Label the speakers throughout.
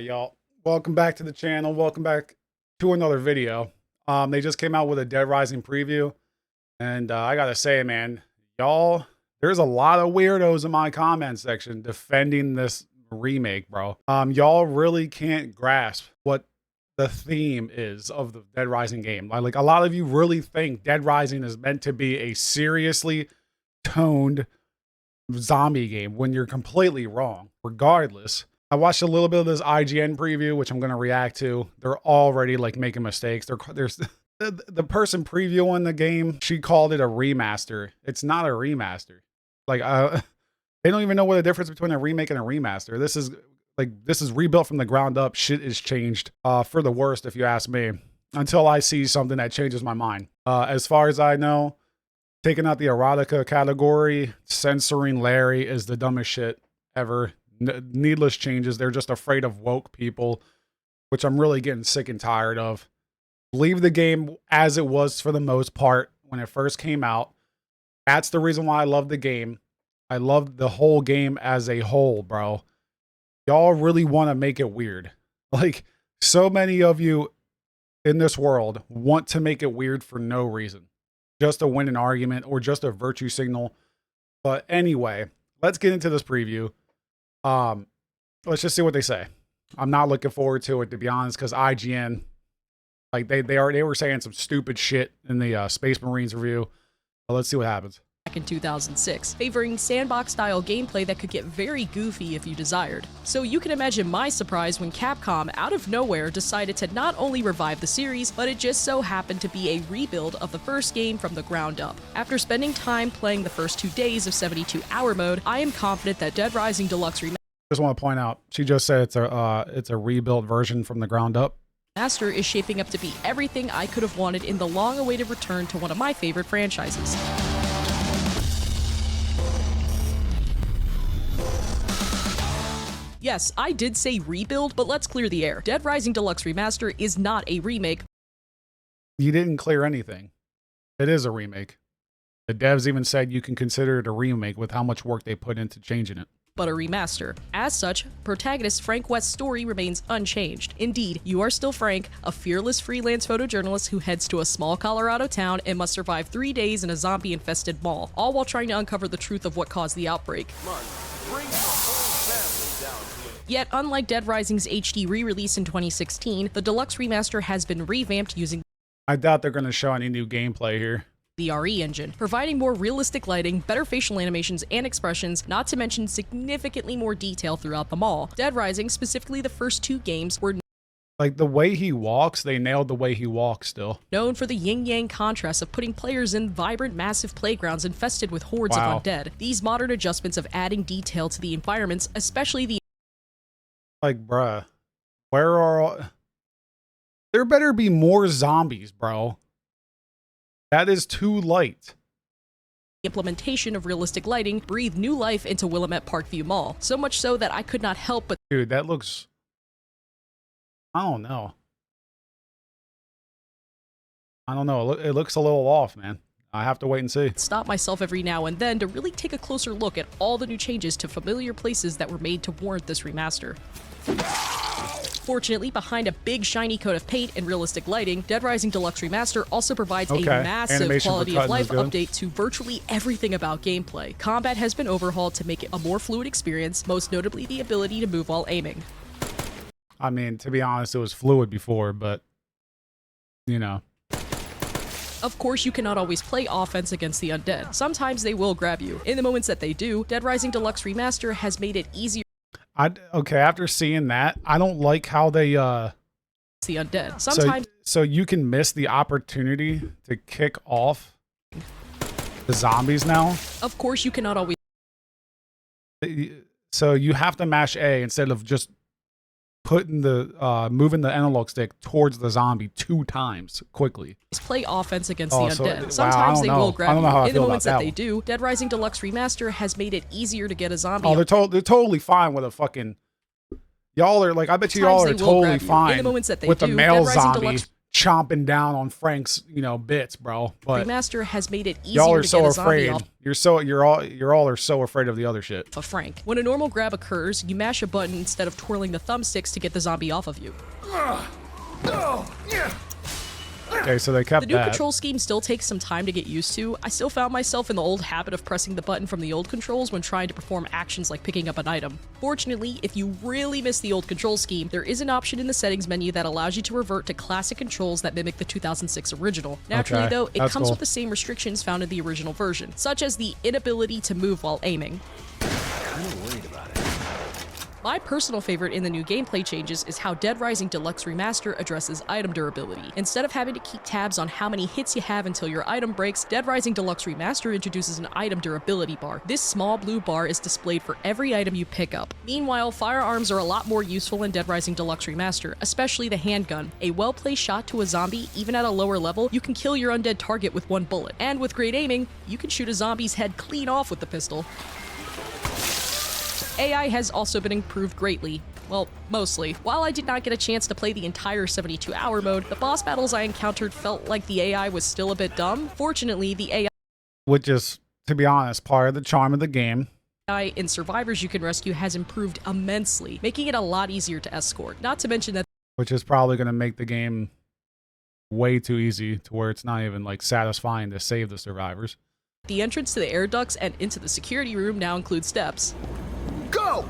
Speaker 1: y'all. Welcome back to the channel. Welcome back to another video. They just came out with a Dead Rising preview, and I gotta say, man, y'all, there's a lot of weirdos in my comment section defending this remake, bro. Y'all really can't grasp what the theme is of the Dead Rising game. Like a lot of you really think Dead Rising is meant to be a seriously toned zombie game when you're completely wrong. Regardless, I watched a little bit of this IGN preview, which I'm going to react to. They're already like making mistakes. There's the person previewing the game, she called it a remaster. It's not a remaster. Like they don't even know what the difference between a remake and a remaster. This is rebuilt from the ground up. Shit is changed for the worst, if you ask me, until I see something that changes my mind. As far as I know, taking out the erotica category, censoring Larry is the dumbest shit ever. Needless changes. They're just afraid of woke people, which I'm really getting sick and tired of. Leave the game as it was for the most part when it first came out. That's the reason why I love the game. I love the whole game as a whole, bro. Y'all really want to make it weird. Like, so many of you in this world want to make it weird for no reason. Just to win an argument or just a virtue signal. But anyway, let's get into this preview. Let's just see what they say. I'm not looking forward to it, to be honest, because IGN, like they were saying some stupid shit in the Space Marines review. But let's see what happens.
Speaker 2: Back in 2006, favoring sandbox-style gameplay that could get very goofy if you desired. So you can imagine my surprise when Capcom, out of nowhere, decided to not only revive the series, but it just so happened to be a rebuild of the first game from the ground up. After spending time playing the first 2 days of 72-hour mode, I am confident that Dead Rising Deluxe Remaster.
Speaker 1: Just want to point out, she just said it's a rebuilt version from the ground up.
Speaker 2: Master is shaping up to be everything I could have wanted in the long-awaited return to one of my favorite franchises. Yes, I did say rebuild, but let's clear the air. Dead Rising Deluxe Remaster is not a remake.
Speaker 1: You didn't clear anything. It is a remake. The devs even said you can consider it a remake with how much work they put into changing it.
Speaker 2: But a remaster. As such, protagonist Frank West's story remains unchanged. Indeed, you are still Frank, a fearless freelance photojournalist who heads to a small Colorado town and must survive 3 days in a zombie-infested mall, all while trying to uncover the truth of what caused the outbreak. Yet, unlike Dead Rising's HD re-release in 2016, the Deluxe Remaster has been revamped using
Speaker 1: I doubt they're going to show any new gameplay here.
Speaker 2: The RE engine, providing more realistic lighting, better facial animations and expressions, not to mention significantly more detail throughout the mall. Dead Rising, specifically the first 2 games, were
Speaker 1: like the way he walks, they nailed the way he walks still.
Speaker 2: Known for the yin-yang contrast of putting players in vibrant, massive playgrounds infested with hordes of undead. These modern adjustments of adding detail to the environments, especially the
Speaker 1: like, bruh, where are all... There better be more zombies, bro. That is too light.
Speaker 2: implementation of realistic lighting breathed new life into Willamette Parkview Mall. So much so that I could not help but...
Speaker 1: Dude, that looks... I don't know. It looks a little off, man. I have to wait and see.
Speaker 2: Stop myself every now and then to really take a closer look at all the new changes to familiar places that were made to warrant this remaster. Fortunately, behind a big shiny coat of paint and realistic lighting, Dead Rising Deluxe Remaster also provides a massive quality of life update to virtually everything about gameplay. Combat has been overhauled to make it a more fluid experience, most notably the ability to move while aiming.
Speaker 1: I mean, to be honest, it was fluid before, but, you know.
Speaker 2: Of course, you cannot always play offense against the undead. Sometimes they will grab you. In the moments that they do, Dead Rising Deluxe Remaster has made it easier.
Speaker 1: Okay, after seeing that, I don't like how they
Speaker 2: the undead. Sometimes
Speaker 1: so you can miss the opportunity to kick off the zombies now.
Speaker 2: Of course, you cannot always.
Speaker 1: So you have to mash A instead of just putting the moving the analog stick towards the zombie 2 times quickly.
Speaker 2: Play offense against the undead.
Speaker 1: Wow,
Speaker 2: Sometimes they will grab you. In the moments that they
Speaker 1: one.
Speaker 2: do, Dead Rising Deluxe Remaster has made it easier to get a zombie.
Speaker 1: Oh, they're totally fine with a fucking... Y'all are like, I bet you y'all are totally fine
Speaker 2: in the moments that they
Speaker 1: with
Speaker 2: do,
Speaker 1: a male
Speaker 2: Dead Rising
Speaker 1: zombie
Speaker 2: Deluxe
Speaker 1: chomping down on Frank's, you know, bits, bro. But
Speaker 2: Remaster has made it
Speaker 1: y'all
Speaker 2: easier
Speaker 1: are
Speaker 2: to
Speaker 1: so
Speaker 2: get a zombie
Speaker 1: afraid.
Speaker 2: off
Speaker 1: You're all are so afraid of the other shit.
Speaker 2: of Frank. When a normal grab occurs, you mash a button instead of twirling the thumbsticks to get the zombie off of you.
Speaker 1: Okay, so they kept
Speaker 2: The new
Speaker 1: that.
Speaker 2: control scheme still takes some time to get used to. I still found myself in the old habit of pressing the button from the old controls when trying to perform actions like picking up an item. Fortunately, if you really miss the old control scheme, there is an option in the settings menu that allows you to revert to classic controls that mimic the 2006 original. Naturally,
Speaker 1: Okay,
Speaker 2: though, it
Speaker 1: that's
Speaker 2: comes
Speaker 1: cool.
Speaker 2: with the same restrictions found in the original version, such as the inability to move while aiming. My personal favorite in the new gameplay changes is how Dead Rising Deluxe Remaster addresses item durability. Instead of having to keep tabs on how many hits you have until your item breaks, Dead Rising Deluxe Remaster introduces an item durability bar. This small blue bar is displayed for every item you pick up. Meanwhile, firearms are a lot more useful in Dead Rising Deluxe Remaster, especially the handgun. A well-placed shot to a zombie, even at a lower level, you can kill your undead target with one bullet. And with great aiming, you can shoot a zombie's head clean off with the pistol. AI has also been improved greatly. Well, mostly. While I did not get a chance to play the entire 72-hour mode, the boss battles I encountered felt like the AI was still a bit dumb. Fortunately, the
Speaker 1: Which is, to be honest, part of the charm of the game.
Speaker 2: AI in survivors you can rescue has improved immensely, making it a lot easier to escort. Not to mention that
Speaker 1: Which is probably going to make the game way too easy to where it's not even like satisfying to save the survivors.
Speaker 2: the entrance to the air ducts and into the security room now include steps.
Speaker 3: Go!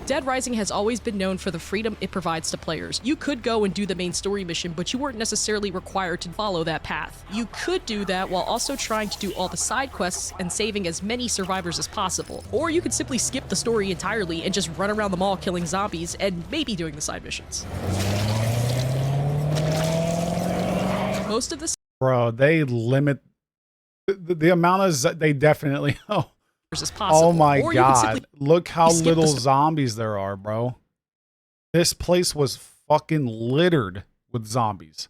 Speaker 2: Dead Rising has always been known for the freedom it provides to players. You could go and do the main story mission, but you weren't necessarily required to follow that path. You could do that while also trying to do all the side quests and saving as many survivors as possible. Or you could simply skip the story entirely and just run around the mall killing zombies and maybe doing the side missions. Most of the
Speaker 1: Bro, they limit the amount of they definitely
Speaker 2: as possible.
Speaker 1: Oh my
Speaker 2: Or you can
Speaker 1: god.
Speaker 2: simply
Speaker 1: Look how
Speaker 2: skip the
Speaker 1: little
Speaker 2: st-
Speaker 1: zombies there are, bro. This place was fucking littered with zombies.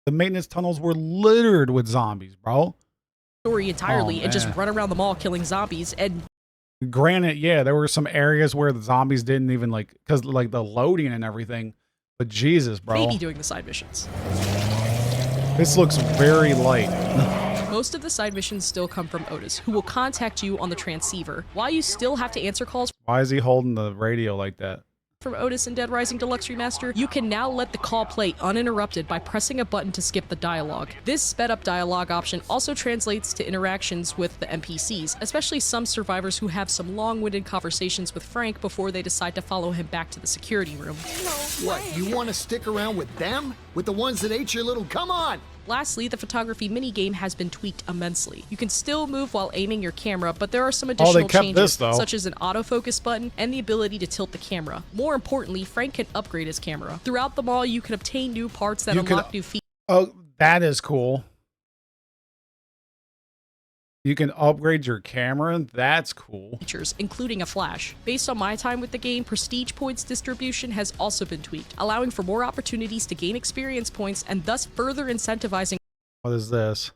Speaker 1: The maintenance tunnels were littered with zombies, bro.
Speaker 2: story entirely and just
Speaker 1: man.
Speaker 2: run around the mall killing zombies and
Speaker 1: Granted, yeah, there were some areas where the zombies didn't even like, because like the loading and everything. But Jesus, bro.
Speaker 2: maybe doing the side missions.
Speaker 1: This looks very light.
Speaker 2: Most of the side missions still come from Otis, who will contact you on the transceiver. While you still have to answer calls
Speaker 1: Why is he holding the radio like that?
Speaker 2: from Otis in Dead Rising Deluxe Remaster, you can now let the call play uninterrupted by pressing a button to skip the dialogue. This sped up dialogue option also translates to interactions with the NPCs, especially some survivors who have some long-winded conversations with Frank before they decide to follow him back to the security room.
Speaker 3: What, you want to stick around with them? With the ones that ate your little... Come on!
Speaker 2: Lastly, the photography minigame has been tweaked immensely. You can still move while aiming your camera, but there are some additional
Speaker 1: kept
Speaker 2: changes,
Speaker 1: this, though.
Speaker 2: such as an autofocus button and the ability to tilt the camera. More importantly, Frank can upgrade his camera. Throughout the mall, you can obtain new parts that
Speaker 1: You can-
Speaker 2: unlock new features.
Speaker 1: Oh, that is cool. You can upgrade your camera. That's cool.
Speaker 2: Including a flash. Based on my time with the game, prestige points distribution has also been tweaked, allowing for more opportunities to gain experience points and thus further incentivizing.
Speaker 1: What is this?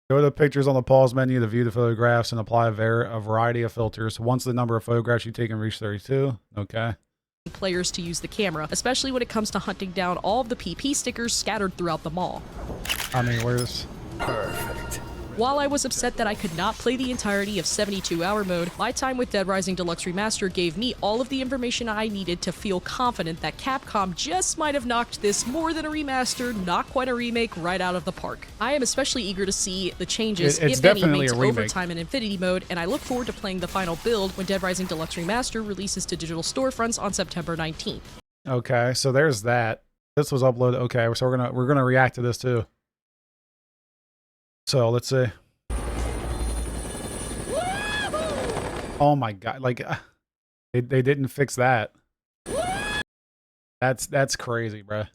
Speaker 1: Go to pictures on the pause menu to view the photographs and apply a variety of filters. Once the number of photographs you take and reach 32. Okay.
Speaker 2: Players to use the camera, especially when it comes to hunting down all of the PP stickers scattered throughout the mall.
Speaker 1: I mean, where's...
Speaker 3: Perfect.
Speaker 2: While I was upset that I could not play the entirety of 72-hour mode, my time with Dead Rising Deluxe Remaster gave me all of the information I needed to feel confident that Capcom just might have knocked this more than a remaster, not quite a remake, right out of the park. I am especially eager to see the changes,
Speaker 1: It's
Speaker 2: if any,
Speaker 1: definitely
Speaker 2: made
Speaker 1: a
Speaker 2: to
Speaker 1: remake.
Speaker 2: Overtime and Infinity mode, and I look forward to playing the final build when Dead Rising Deluxe Remaster releases to digital storefronts on September 19th.
Speaker 1: Okay, so there's that. This was uploaded. Okay, so we're gonna react to this too. So let's see. Oh my god! Like they didn't fix that. That's crazy, bruh.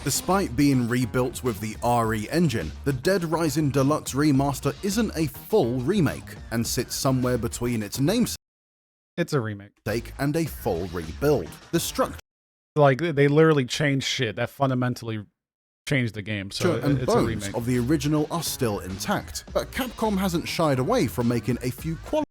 Speaker 4: Despite being rebuilt with the RE engine, the Dead Rising Deluxe Remaster isn't a full remake and sits somewhere between its namesake
Speaker 1: It's a remake.
Speaker 4: and a full rebuild. The structure
Speaker 1: Like they literally changed shit that fundamentally changed the game. So
Speaker 4: and
Speaker 1: it's a
Speaker 4: bones
Speaker 1: remake.
Speaker 4: of the original are still intact, but Capcom hasn't shied away from making a few quality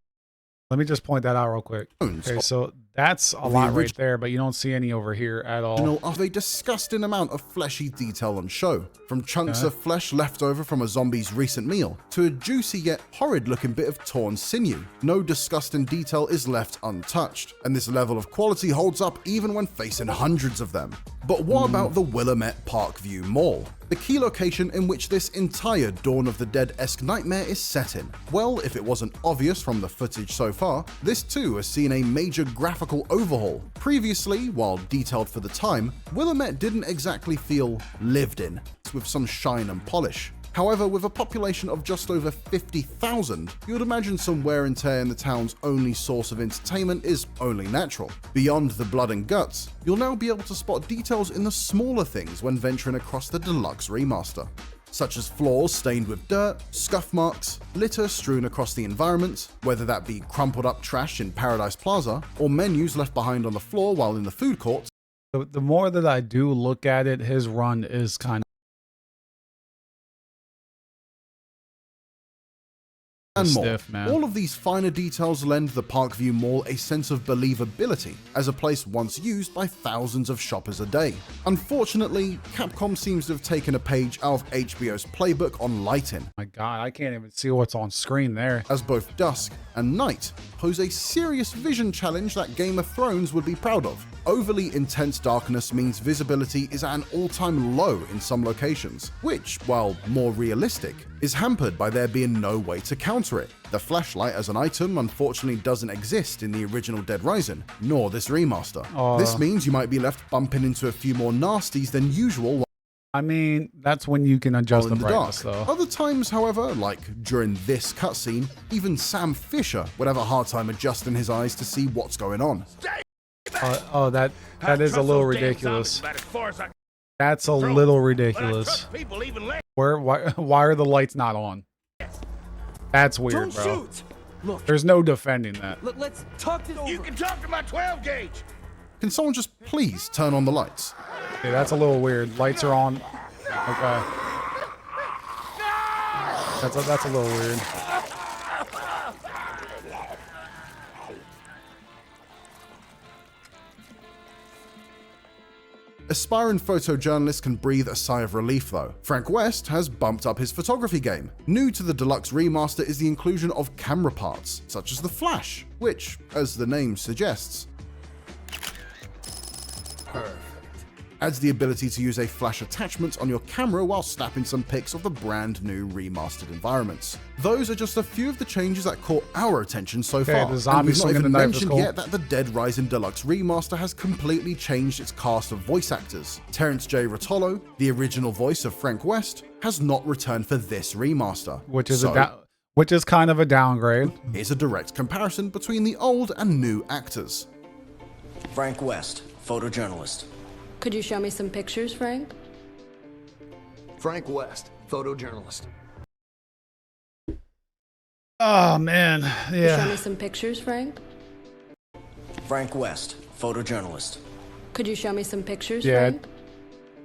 Speaker 1: Let me just point that out real quick. Okay, so that's a lot right there, but you don't see any over here at all.
Speaker 4: Of a disgusting amount of fleshy detail on show, from chunks of flesh left over from a zombie's recent meal to a juicy yet horrid looking bit of torn sinew. No disgusting detail is left untouched, and this level of quality holds up even when facing hundreds of them. But what about the Willamette Parkview Mall? The key location in which this entire Dawn of the Dead-esque nightmare is set in. Well, if it wasn't obvious from the footage so far, this too has seen a major graphical overhaul. Previously, while detailed for the time, Willamette didn't exactly feel lived in, with some shine and polish. However, with a population of just over 50,000, you would imagine some wear and tear in the town's only source of entertainment is only natural. Beyond the blood and guts, you'll now be able to spot details in the smaller things when venturing across the Deluxe Remaster, such as floors stained with dirt, scuff marks, litter strewn across the environment, whether that be crumpled up trash in Paradise Plaza, or menus left behind on the floor while in the food court.
Speaker 1: The more that I do look at it, his run is kind
Speaker 4: and more.
Speaker 1: stiff, man.
Speaker 4: All of these finer details lend the Parkview Mall a sense of believability as a place once used by thousands of shoppers a day. Unfortunately, Capcom seems to have taken a page out of HBO's playbook on lighting,
Speaker 1: My God, I can't even see what's on screen there.
Speaker 4: as both dusk and night pose a serious vision challenge that Game of Thrones would be proud of. Overly intense darkness means visibility is at an all-time low in some locations, which, while more realistic, is hampered by there being no way to counter it. The flashlight as an item unfortunately doesn't exist in the original Dead Rising, nor this remaster. This means you might be left bumping into a few more nasties than usual
Speaker 1: I mean, that's when you can adjust
Speaker 4: in
Speaker 1: the
Speaker 4: the dark.
Speaker 1: brightness, though.
Speaker 4: Other times, however, like during this cutscene, even Sam Fisher would have a hard time adjusting his eyes to see what's going on.
Speaker 1: That is a little ridiculous. That's a little ridiculous. Why are the lights not on? That's weird, bro.
Speaker 5: Look,
Speaker 1: There's no defending that.
Speaker 5: let's talk this over.
Speaker 6: You can talk to my 12 gauge.
Speaker 4: Can someone just please turn on the lights?
Speaker 1: Okay, that's a little weird. Lights are on. Okay. That's a little weird.
Speaker 4: Aspiring photojournalists can breathe a sigh of relief though. Frank West has bumped up his photography game. New to the Deluxe Remaster is the inclusion of camera parts, such as the flash, which, as the name suggests, adds the ability to use a flash attachment on your camera while snapping some pics of the brand new remastered environments. Those are just a few of the changes that caught our attention so far.
Speaker 1: the zombie
Speaker 4: and we've not
Speaker 1: swinging
Speaker 4: even
Speaker 1: the knife is
Speaker 4: mentioned
Speaker 1: cool.
Speaker 4: yet that the Dead Rising Deluxe Remaster has completely changed its cast of voice actors. Terrence J. Rotolo, the original voice of Frank West, has not returned for this remaster.
Speaker 1: Which is kind of a downgrade.
Speaker 4: Here's a direct comparison between the old and new actors.
Speaker 7: Frank West, photojournalist.
Speaker 8: Could you show me some pictures, Frank?
Speaker 3: Frank West, photojournalist.
Speaker 1: Oh man,
Speaker 8: Show
Speaker 1: yeah.
Speaker 8: me some pictures, Frank?
Speaker 7: Frank West, photojournalist.
Speaker 8: Could you show me some pictures,
Speaker 1: Yeah.
Speaker 8: Frank?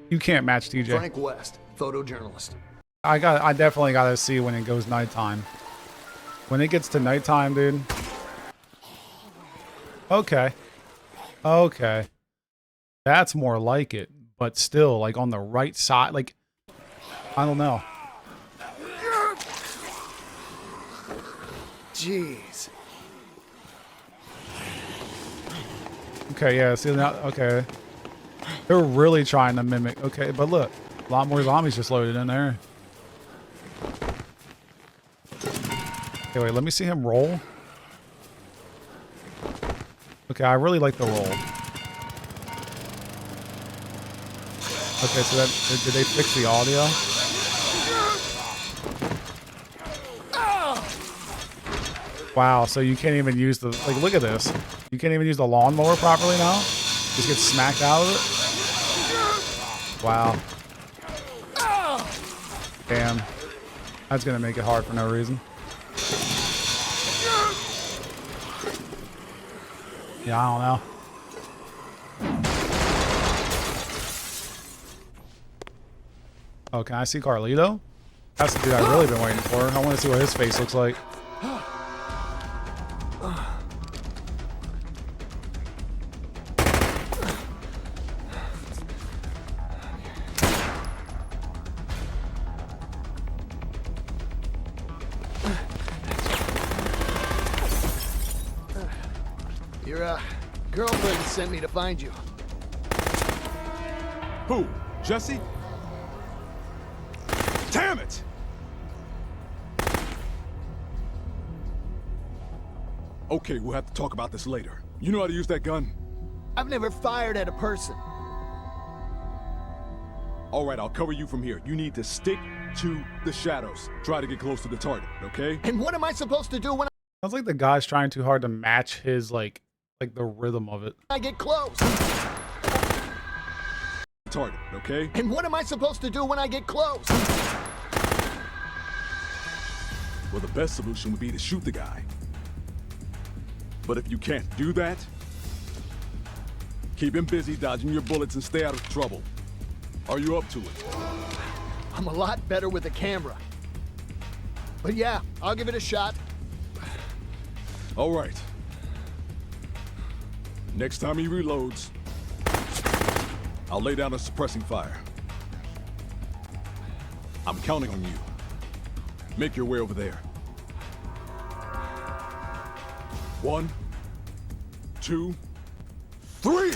Speaker 1: You can't match TJ.
Speaker 3: Frank West, photojournalist.
Speaker 1: I definitely gotta see when it goes nighttime. When it gets to nighttime, dude. Okay. Okay. That's more like it, but still, like on the right side, like, I don't know.
Speaker 3: Jeez.
Speaker 1: Okay, yeah, see now, okay. They're really trying to mimic, okay, but look, a lot more zombies just loaded in there. Okay, wait, let me see him roll. Okay, I really like the roll. Okay, so did they fix the audio? Wow, so you can't even use the, like, look at this. You can't even use the lawnmower properly now? Just get smacked out of it? Wow. Damn. That's gonna make it hard for no reason. Yeah, I don't know. Oh, can I see Carlito? That's the dude I've really been waiting for. I want to see what his face looks like.
Speaker 3: girlfriend sent me to find you.
Speaker 5: Who? Jesse? Damn it! Okay, we'll have to talk about this later. You know how to use that gun?
Speaker 3: I've never fired at a person.
Speaker 5: All right, I'll cover you from here. You need to stick to the shadows. Try to get close to the target, okay?
Speaker 3: And what am I supposed to do when
Speaker 1: Sounds like the guy's trying too hard to match his like the rhythm of it.
Speaker 3: I get close?
Speaker 5: Target, okay?
Speaker 3: And what am I supposed to do when I get close?
Speaker 5: Well, the best solution would be to shoot the guy. But if you can't do that, keep him busy dodging your bullets and stay out of trouble. Are you up to it?
Speaker 3: I'm a lot better with a camera. But yeah, I'll give it a shot.
Speaker 5: All right. Next time he reloads, I'll lay down a suppressing fire. I'm counting on you. Make your way over there. 1, 2, 3!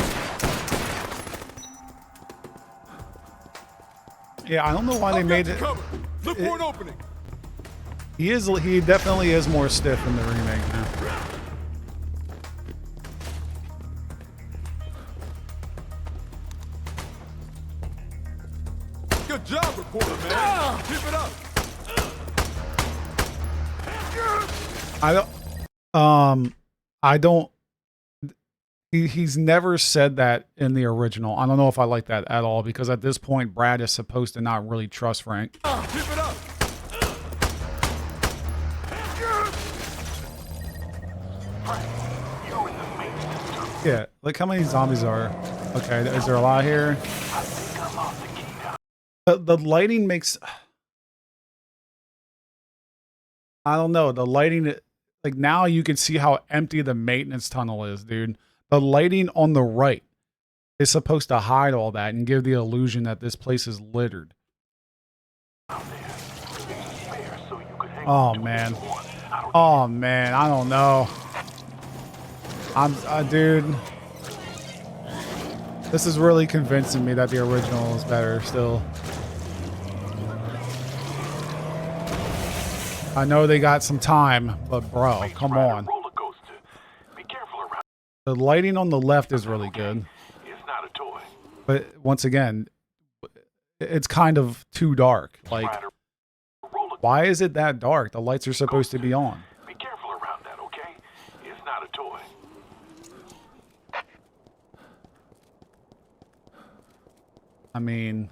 Speaker 1: Yeah, I don't know why they made it.
Speaker 5: Cover. Look for an opening.
Speaker 1: He definitely is more stiff in the remake now.
Speaker 5: Good job, reporter, man. Keep it up.
Speaker 1: I don't. He's never said that in the original. I don't know if I like that at all because at this point, Brad is supposed to not really trust Frank.
Speaker 5: Keep it up.
Speaker 1: Yeah, look how many zombies are. Okay, is there a lot here? The lighting makes. I don't know. The lighting, like now you can see how empty the maintenance tunnel is, dude. The lighting on the right is supposed to hide all that and give the illusion that this place is littered. Oh man. Oh man, I don't know. Dude. This is really convincing me that the original is better still. I know they got some time, but bro, come on. The lighting on the left is really good. But once again, it's kind of too dark. Like, why is it that dark? The lights are supposed to be on.
Speaker 6: Be careful around that, okay? It's not a toy.
Speaker 1: I mean,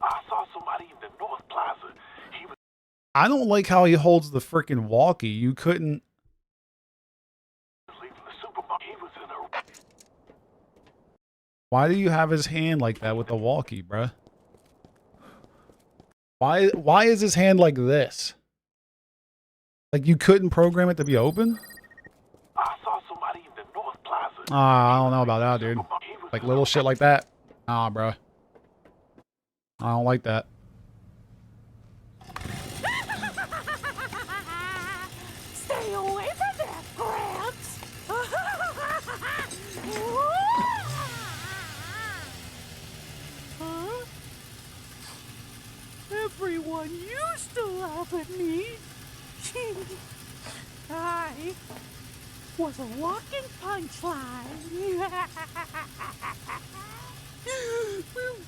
Speaker 6: I saw somebody in the North Plaza. He was
Speaker 1: I don't like how he holds the freaking walkie. You couldn't.
Speaker 6: leaving the supermarket. He was in a...
Speaker 1: Why do you have his hand like that with the walkie, bruh? Why is his hand like this? Like you couldn't program it to be open?
Speaker 6: I saw somebody in the North Plaza.
Speaker 1: I don't know about that, dude. Like little shit like that? Nah, bro. I don't like that.
Speaker 9: Stay away from that, Gramps! Huh? Everyone used to laugh at me. I was a walking punchline.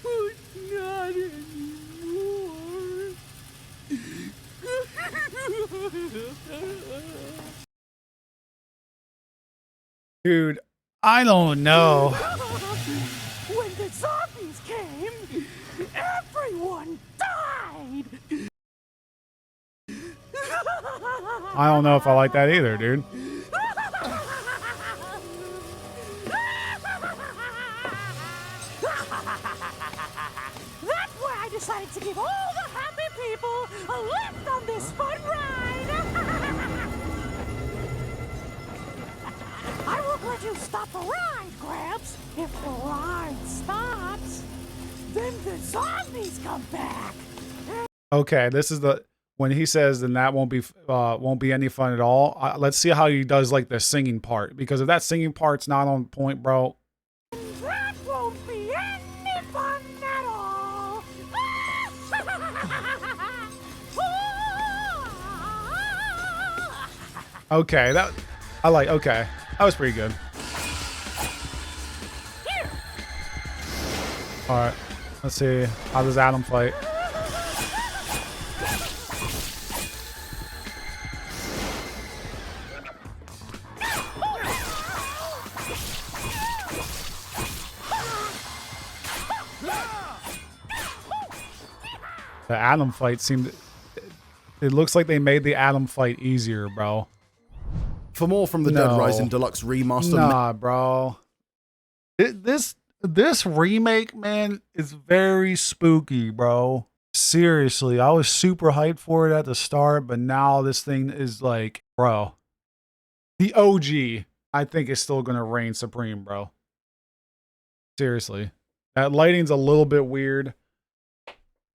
Speaker 9: But not anymore.
Speaker 1: Dude, I don't know.
Speaker 9: When the zombies came, everyone died.
Speaker 1: I don't know if I like that either, dude.
Speaker 9: That's why I decided to give all the happy people a lift on this fun ride. I won't let you stop the ride, Gramps. If the ride stops, then the zombies come back.
Speaker 1: Okay, this is the... when he says then that won't be any fun at all. Let's see how he does like the singing part, because if that singing part's not on point, bro.
Speaker 9: That won't be any fun at all.
Speaker 1: Okay, that okay. That was pretty good. All right, let's see how does Adam fight. The Adam fight seemed... It looks like they made the Adam fight easier, bro.
Speaker 4: For more from the Dead Rising Deluxe Remaster...
Speaker 1: Nah, bro. This remake, man, is very spooky, bro. Seriously, I was super hyped for it at the start, but now this thing is like, bro. The OG, I think, is still going to reign supreme, bro. Seriously. That lighting's a little bit weird.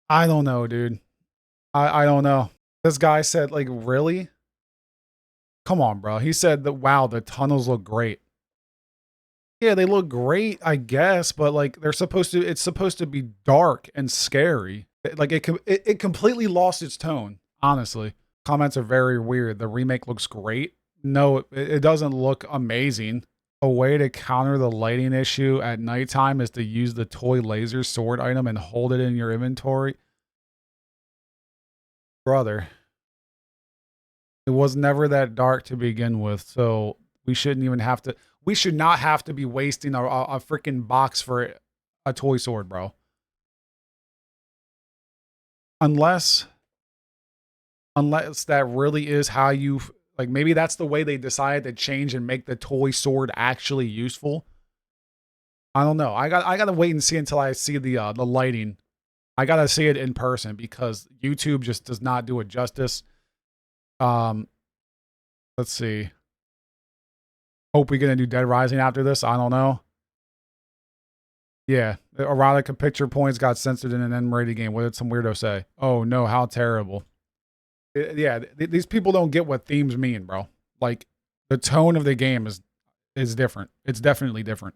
Speaker 1: I don't know, dude. I don't know. This guy said, like, really? Come on, bro. He said that, wow, the tunnels look great. Yeah, they look great, I guess, but like it's supposed to be dark and scary. Like it completely lost its tone, honestly. Comments are very weird. The remake looks great. No, it doesn't look amazing. A way to counter the lighting issue at nighttime is to use the toy laser sword item and hold it in your inventory. Brother, it was never that dark to begin with, so we shouldn't even have to... We should not have to be wasting a freaking box for a toy sword, bro. Unless that really is how you... Like, maybe that's the way they decided to change and make the toy sword actually useful. I don't know. I gotta wait and see until I see the lighting. I gotta see it in person because YouTube just does not do it justice. Let's see. Hope we get a new Dead Rising after this. I don't know. Yeah, erotica picture points got censored in an M-rated game. What did some weirdo say? Oh no, how terrible. Yeah, these people don't get what themes mean, bro. Like, the tone of the game is different. It's definitely different.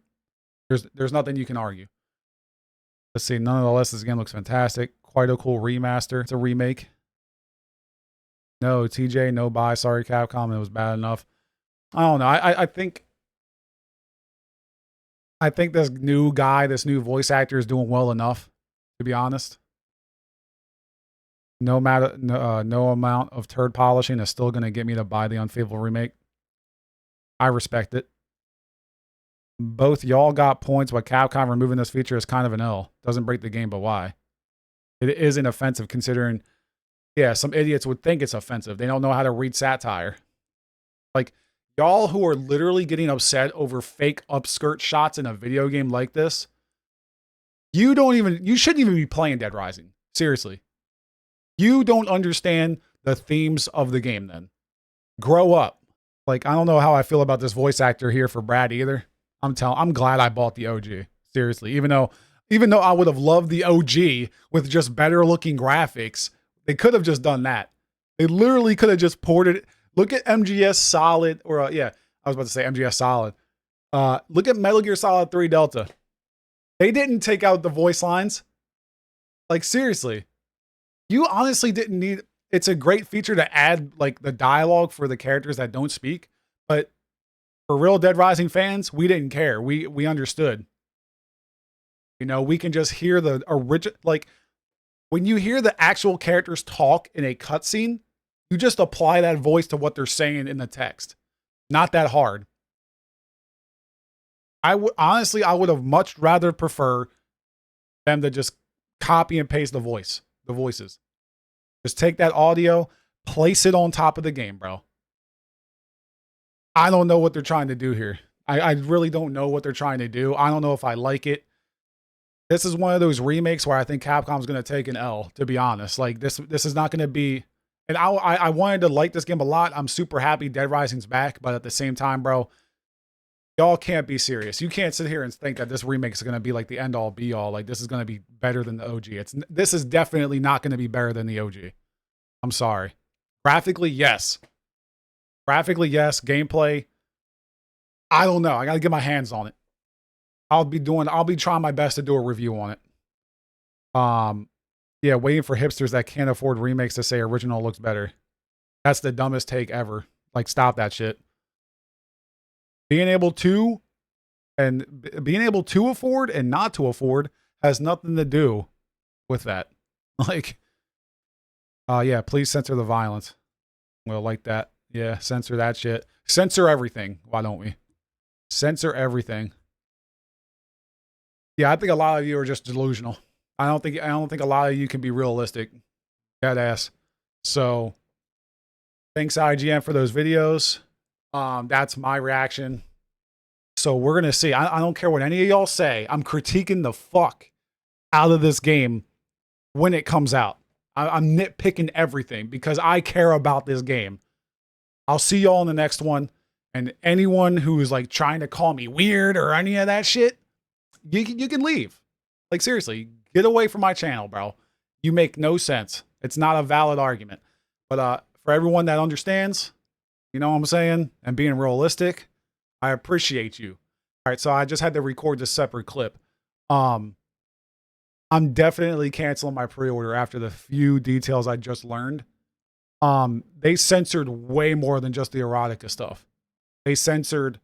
Speaker 1: There's nothing you can argue. Let's see. Nonetheless, this game looks fantastic. Quite a cool remaster. It's a remake. No, TJ, no buy. Sorry, Capcom. It was bad enough. I don't know. I think this new guy, this new voice actor is doing well enough, to be honest. No amount of turd polishing is still going to get me to buy the Unfaithful remake. I respect it. Both y'all got points, but Capcom removing this feature is kind of an L. Doesn't break the game, but why? It isn't offensive considering, yeah, some idiots would think it's offensive. They don't know how to read satire. Like, y'all who are literally getting upset over fake upskirt shots in a video game like this, you shouldn't even be playing Dead Rising. Seriously. You don't understand the themes of the game then. Grow up. Like, I don't know how I feel about this voice actor here for Brad either. I'm glad I bought the OG. Seriously. Even though I would have loved the OG with just better looking graphics, they could have just done that. They literally could have just ported it. Look at MGS Solid, or yeah, I was about to say MGS Solid. Look at Metal Gear Solid 3 Delta. They didn't take out the voice lines. Like, seriously. You honestly didn't need... It's a great feature to add, like, the dialogue for the characters that don't speak, but for real Dead Rising fans, we didn't care. We understood. You know, we can just hear the original... Like, when you hear the actual characters talk in a cutscene, you just apply that voice to what they're saying in the text. Not that hard. I would have much rather prefer them to just copy and paste the voices. Just take that audio, place it on top of the game, bro. I don't know what they're trying to do here. I really don't know what they're trying to do. I don't know if I like it. This is one of those remakes where I think Capcom's going to take an L, to be honest. Like, this is not going to be... And I wanted to like this game a lot. I'm super happy Dead Rising's back, but at the same time, bro, y'all can't be serious. You can't sit here and think that this remake is going to be like the end all be all. Like, this is going to be better than the OG. This is definitely not going to be better than the OG. I'm sorry. Graphically, yes. Graphically, yes. Gameplay, I don't know. I got to get my hands on it. I'll be trying my best to do a review on it. Yeah, waiting for hipsters that can't afford remakes to say original looks better. That's the dumbest take ever. Like, stop that shit. Being able to afford and not to afford has nothing to do with that. Like, yeah, please censor the violence. Well, like that. Yeah, censor that shit. Censor everything. Why don't we? Censor everything. Yeah, I think a lot of you are just delusional. I don't think a lot of you can be realistic. Dead ass. So thanks IGN for those videos. That's my reaction. So we're gonna see. I don't care what any of y'all say. I'm critiquing the fuck out of this game when it comes out. I'm nitpicking everything because I care about this game. I'll see y'all in the next one. And anyone who is like trying to call me weird or any of that shit, you can leave. Like, seriously, get away from my channel, bro. You make no sense. It's not a valid argument. But for everyone that understands, you know what I'm saying, and being realistic, I appreciate you. All right, so I just had to record this separate clip. I'm definitely canceling my pre-order after the few details I just learned. They censored way more than just the erotica stuff. They censored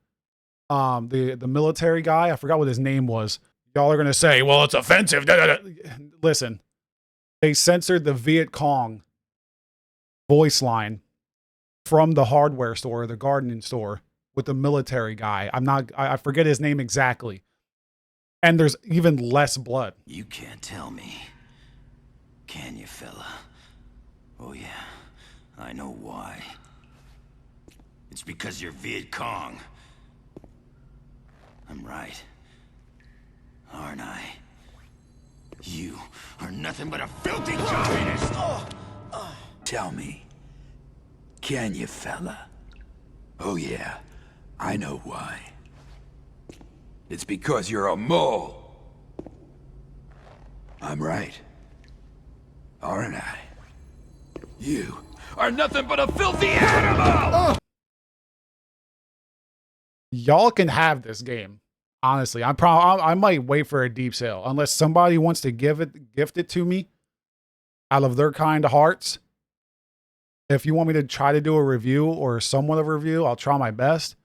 Speaker 1: the military guy. I forgot what his name was. Y'all are gonna say, well, it's offensive. Listen, they censored the Viet Cong voice line from the hardware store, the gardening store, with the military guy. I forget his name exactly. And there's even less blood.
Speaker 10: You can't tell me, can you, fella? Oh yeah, I know why. It's because you're Viet Cong. I'm right, aren't I? You are nothing but a filthy communist! Tell me, can you, fella? Oh yeah, I know why. It's because you're a mole. I'm right, aren't I? You are nothing but a filthy animal!
Speaker 1: Y'all can have this game. Honestly, I might wait for a deep sale unless somebody wants to gift it to me out of their kind hearts. If you want me to try to do a review or somewhat of a review, I'll try my best.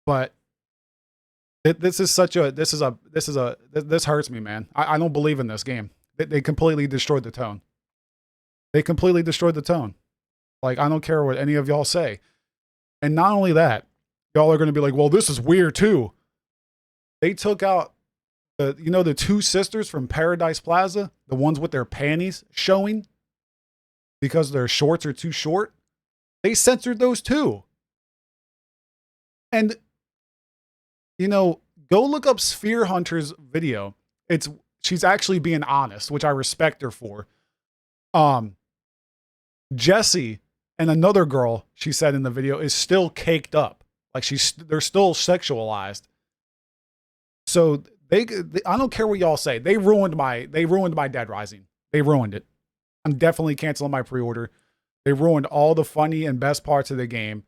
Speaker 1: But this hurts me, man. I don't believe in this game. They completely destroyed the tone. They completely destroyed the tone. Like, I don't care what any of y'all say. And not only that, y'all are going to be like, well, this is weird too. They took out the two sisters from Paradise Plaza, the ones with their panties showing because their shorts are too short. They censored those too. And, go look up Sphere Hunter's video. She's actually being honest, which I respect her for. Jessie and another girl, she said in the video, is still caked up. Like they're still sexualized. So I don't care what y'all say. They ruined my Dead Rising. They ruined it. I'm definitely canceling my pre-order. They ruined all the funny and best parts of the game.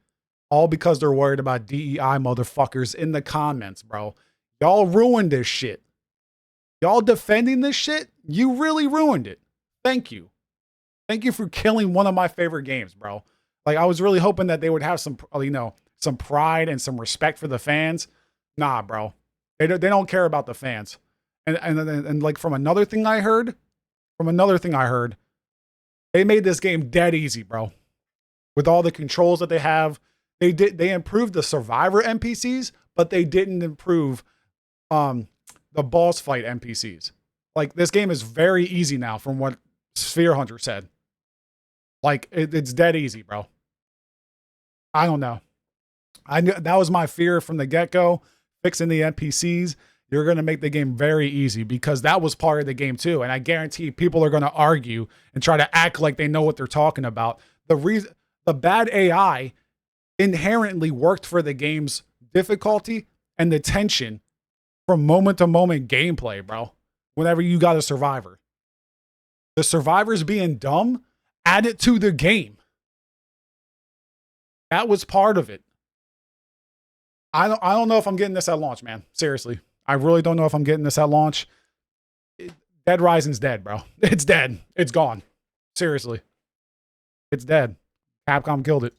Speaker 1: All because they're worried about DEI motherfuckers in the comments, bro. Y'all ruined this shit. Y'all defending this shit? You really ruined it. Thank you. Thank you for killing one of my favorite games, bro. Like, I was really hoping that they would have some pride and some respect for the fans. Nah, bro. They don't care about the fans. And like from another thing I heard, they made this game dead easy, bro. With all the controls that they have, they improved the survivor NPCs, but they didn't improve the boss fight NPCs. Like, this game is very easy now from what Sphere Hunter said. Like, it's dead easy, bro. I don't know. I knew that was my fear from the get-go. Fixing the NPCs, you're going to make the game very easy because that was part of the game too. And I guarantee people are going to argue and try to act like they know what they're talking about. The bad AI inherently worked for the game's difficulty and the tension from moment to moment gameplay, bro. Whenever you got a survivor. The survivors being dumb Add it to the game. That was part of it. I don't know if I'm getting this at launch, man. Seriously. I really don't know if I'm getting this at launch. Dead Rising's dead, bro. It's dead. It's gone. Seriously. It's dead. Capcom killed it.